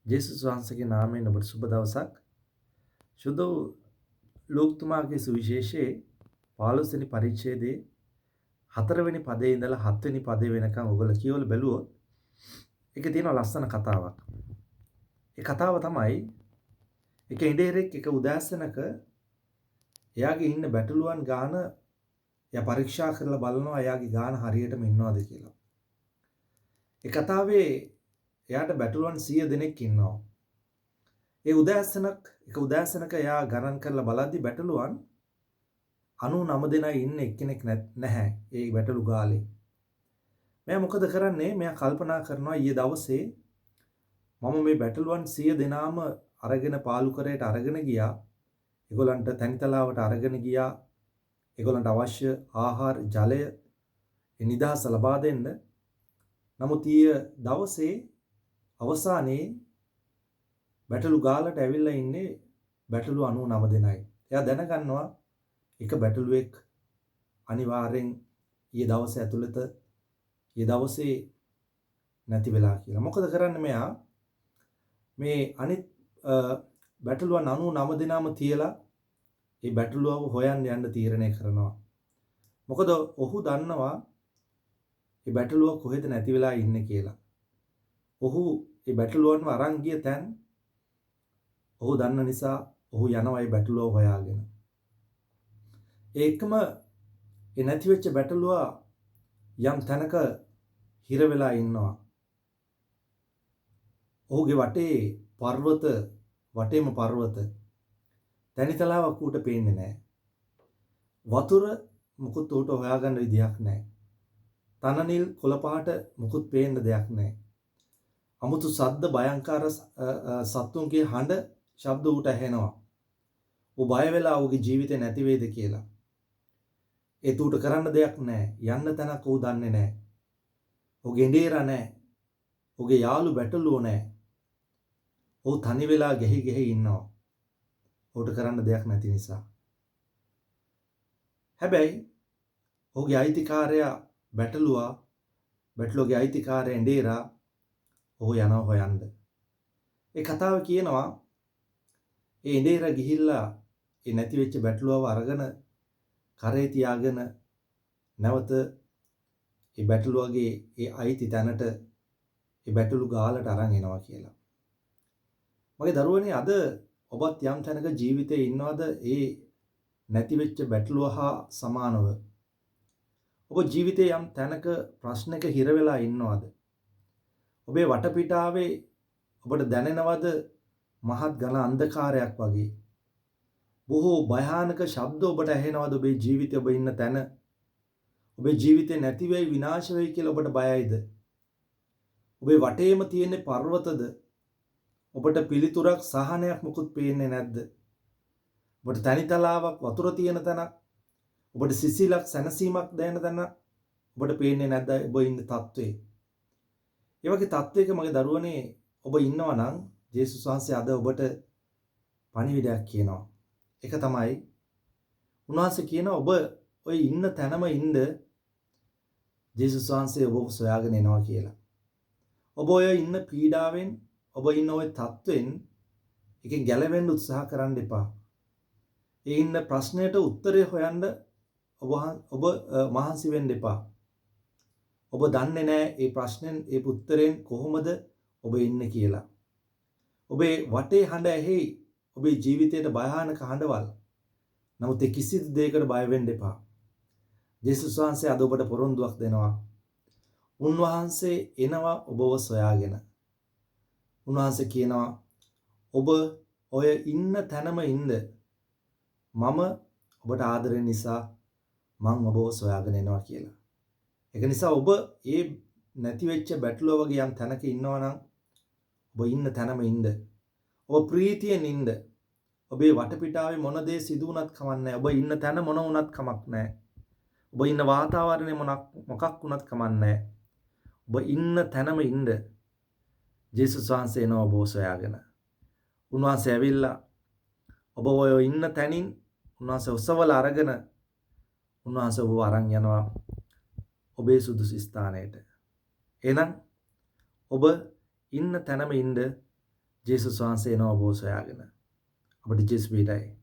ජේසුස් වහන්සේගේ නාමයෙන් ඔබට සුබ දවසක්. සුදු ලෝක්තුමාගේ සුවිශේෂයේ 15 වෙනි පරිච්ඡේදයේ 4 වෙනි පදයේ ඉඳලා 7 වෙනි පදේ වෙනකන් ඔයගොල්ලෝ කියවල බැලුවොත් ඒකේ තියෙන ලස්සන කතාවක්. ඒ කතාව තමයි එක ඉඬේරෙක් එක උදෑසනක එයාගේ ඉන්න බැටළුවන් ගාන එයා පරීක්ෂා කරලා බලනවා එයාගේ ගාන හරියටම ඉන්නවද කියලා. ඒ කතාවේ එයාට බැටළුවන් 100 දෙනෙක් ඉන්නවා. ඒ උදෑසනක එයා ගණන් කරලා බලද්දි බැටළුවන් 99 දෙනා ඉන්නේ එක්කෙනෙක් නැහැ ඒ බැටළු ගාලේ. මෙයා මොකද කරන්නේ? මෙයා කල්පනා කරනවා ඊයේ දවසේ මම මේ බැටළුවන් 100 දෙනාම අරගෙන පාලු කරේට අරගෙන ගියා. ඒගොල්ලන්ට තනිතලාවට අරගෙන ගියා. ඒගොල්ලන්ට අවශ්‍ය ආහාර, ජලය, නිදහස ලබා දෙන්න. නමුත් ඊයේ දවසේ අවසානයේ බැටළු ගාලට ඇවිල්ලා ඉන්නේ බැටළු 99 දෙනයි. එයා දැනගන්නවා එක බැටළුවෙක් අනිවාර්යෙන් ඊයේ දවසේ ඇතුළත ඊයේ දවසේ නැති වෙලා කියලා. මොකද කරන්නේ මෙයා මේ අනිත් බැටළුවන් 99 දෙනාම තියලා ඒ බැටළුවව හොයන්න යන්න තීරණය කරනවා. මොකද ඔහු දන්නවා ඒ බැටළුව කොහෙද නැති වෙලා ඉන්නේ කියලා. ඔහු ඒ බැටළුවන්ව අරන් ගිය තැන් ඔහු දන්න නිසා ඔහු යනවා ඒ බැටළුව හොයාගෙන. ඒකම ඒ නැති වෙච්ච බැටළුවා යම් තැනක හිර වෙලා ඉන්නවා. ඔහුගේ වටේම පර්වත. තනිතලාවක් ඌට පේන්නේ නැහැ. වතුර මුකුත් ඌට හොයාගන්න විදියක් නැහැ. තනනිල් කොළපාට මුකුත් පේන්න දෙයක් නැහැ. අමුතු සද්ද භයංකාර සත්තුන්ගේ හඬ ශබ්ද ඌට ඇහෙනවා. ඌ බය වෙලා ඌගේ ජීවිතේ නැති වේද කියලා. ඒත් ඌට කරන්න දෙයක් නැහැ. යන්න තැනක් ඌ දන්නේ නැහැ. ඌගේ ඉඬේරා නැහැ. ඌගේ යාළු බැටළුවෝ නැහැ. ඌ තනි වෙලා ගෙහි ඉන්නවා. ඌට කරන්න දෙයක් නැති නිසා. හැබැයි ඌගේ අයිතිකාරයා බැටළුවගේ අයිතිකාරයා ඉඬේරා ඔහු යනවා හොයන්න. ඒ කතාව කියනවා ඒ ඉඬේරා ගිහිල්ලා ඒ නැති වෙච්ච බැටළුවව අරගෙන කරේ තියාගෙන නැවත ඒ බැටළුවගේ ඒ අයිති තැනට ඒ බැටළු ගාලට අරන් එනවා කියලා. මගේ දරුවනේ අද ඔබත් යම් තැනක ජීවිතේ ඉන්නවද ඒ නැති වෙච්ච බැටළුව හා සමානව? ඔබ ජීවිතේ යම් තැනක ප්‍රශ්නක හිර වෙලා ඉන්නවද? ඔබේ වටපිටාවේ ඔබට දැනෙනවද මහත් ඝන අන්ධකාරයක් වගේ? බොහෝ භයානක ශබ්ද ඔබට ඇහෙනවද ඔබේ ජීවිතේ ඔබ ඉන්න තැන? ඔබේ ජීවිතේ නැති වෙයි විනාශ වෙයි කියලා ඔබට බයයිද? ඔබේ වටේම තියෙන පර්වතද? ඔබට පිළිතුරක් සහනයක් මුකුත් පේන්නේ නැද්ද? ඔබට තනිතලාවක් වතුර තියෙන තැනක්, ඔබට සිසිලක් සැනසීමක් දැනෙන තැනක් ඔබට පේන්නේ නැද්ද ඔබ ඉන්න තත්ත්වේ? ඒ වගේ තත්ත්වයක මගේ දරුවනේ ඔබ ඉන්නවා නම් ජේසුස් වහන්සේ අද ඔබට පණිවිඩයක් කියනවා. ඒක තමයි උන්වහන්සේ කියනවා ඔබ ඔය ඉන්න තැනම ඉන්න ජේසුස් වහන්සේ ඔබව සොයාගෙන එනවා කියලා. ඔබ ඔය ඉන්න පීඩාවෙන් ඔබ ඉන්න ওই තත්ත්වෙන් එකෙන් ගැලවෙන්න උත්සාහ කරන්න එපා. ඒ ඉන්න ප්‍රශ්නයට උත්තරය හොයන්න ඔබ මහන්සි වෙන්න එපා. ඔබ දන්නේ නැහැ මේ ප්‍රශ්නෙන් ඒ උත්තරෙන් කොහොමද ඔබ ඉන්නේ කියලා. ඔබේ වටේ හඬ ඇහි ඔබේ ජීවිතයට භයානක හඬවල්. නමුත් ඒ කිසිදු දෙයකට බය වෙන්න එපා. ජේසුස් වහන්සේ අද ඔබට පොරොන්දුවක් දෙනවා. උන්වහන්සේ එනවා ඔබව සොයාගෙන. උන්වහන්සේ කියනවා ඔබ ඔය ඉන්න තැනම ඉන්න. මම ඔබට ආදරෙන් නිසා මං ඔබව සොයාගෙන එනවා කියලා. ඒක නිසා ඔබ ඒ නැති වෙච්ච බැටළුව වගේ යම් තැනක ඉන්නවා නම් ඔබ ඉන්න තැනම ඉන්න. ඔබ ප්‍රීතියෙන් ඉන්න. ඔබේ වටපිටාවේ මොන දේ සිදු වුණත් කමක් නැහැ. ඔබ ඉන්න තැන මොන වුණත් කමක් නැහැ. ඔබ ඉන්න වාතාවරණය මොකක් වුණත් කමක් නැහැ. ඔබ ඉන්න තැනම ඉන්න. ජේසුස් වහන්සේ එනවා ඔබව සොයාගෙන. උන්වහන්සේ ඇවිල්ලා ඔබ ඔය ඉන්න තැනින් උන්වහන්සේ ඔසවලා අරගෙන උන්වහන්සේ ඔබව අරන් යනවා ඔබේ සුදුසු ස්ථානයට. එහෙනම් ඔබ ඉන්න තැනම ඉන්න ජේසුස් වහන්සේ එනවා ඔබව සොයාගෙන. අපිට ජේසුස් පිටයි.